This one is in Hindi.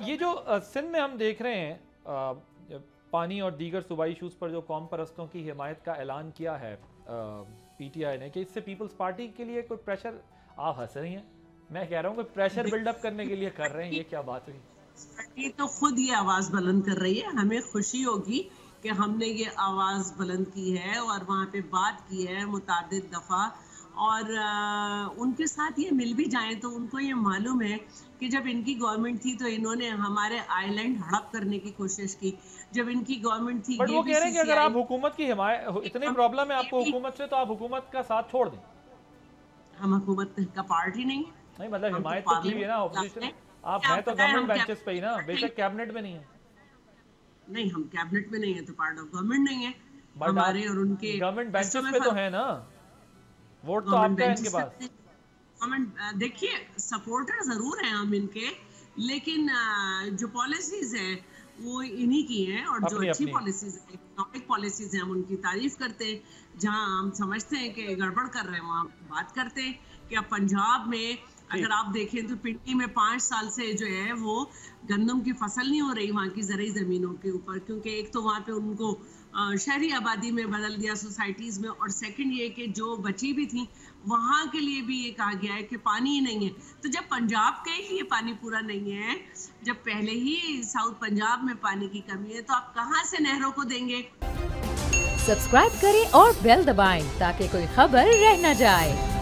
ये जो सिंध में हम देख रहे हैं पानी और दीगर सूबाई इशूज़ पर जो कौम परस्तों की हिमायत का ऐलान किया है पीटीआई ने, कि इससे पीपल्स पार्टी के लिए कोई प्रेशर, आप हंस रही हैं, मैं कह रहा हूँ कोई प्रेशर बिल्डअप करने के लिए कर रहे हैं, ये क्या बात हुई? पार्टी तो खुद ये आवाज बुलंद कर रही है। हमें खुशी होगी कि हमने ये आवाज बुलंद की है और वहाँ पे बात की है मुतादिद दफा, और उनके साथ ये मिल भी जाएं तो उनको ये मालूम है कि जब इनकी गवर्नमेंट थी तो इन्होंने हमारे आइलैंड हड़प करने की कोशिश की। जब इनकी गवर्नमेंट थी, बट वो कह रहे हैं कि अगर आप हुकूमत की हिमायत, इतनी प्रॉब्लम है आपको हुकूमत से, तो आप हुकूमत का साथ छोड़ दें। हम हुकूमत का पार्टी नहीं है। नहीं मतलब हिमायत तो की है ना, ऑपोजिशन आप हैं तो गवर्नमेंट बेंचेस पे ही ना, बेशक कैबिनेट में नहीं है। नहीं, हम कैबिनेट में नहीं है तो पार्ट ऑफ गवर्नमेंट नहीं है हमारे, और उनके गवर्नमेंट बेंचेस पे तो है ना, वोट तो आपका है इनके पास। गवर्नमेंट देखिए, सपोर्टर जरूर हैं हम इनके, लेकिन जो पॉलिसीज है वो इन्हीं की हैं, और जो अच्छी पॉलिसीज है, इकोनॉमिक पॉलिसीज हैं, हम उनकी तारीफ करते हैं। जहां हम समझते हैं कि गड़बड़ कर रहे हैं वहां बात करते हैं। कि अब पंजाब में अगर आप देखें तो पिंडी में 5 साल से जो है वो गंदम की फसल नहीं हो रही वहाँ की ज़रई ज़मीनों के ऊपर, क्योंकि एक तो वहाँ पे उनको शहरी आबादी में बदल दिया, सोसाइटीज़ में, और सेकंड ये कि जो बची भी थी वहाँ के लिए भी ये कहा गया है कि पानी ही नहीं है। तो जब पंजाब के लिए पानी पूरा नहीं है, जब पहले ही साउथ पंजाब में पानी की कमी है, तो आप कहाँ से नहरों को देंगे? सब्सक्राइब करें और बेल दबाएं ताकि कोई खबर रह न जाए।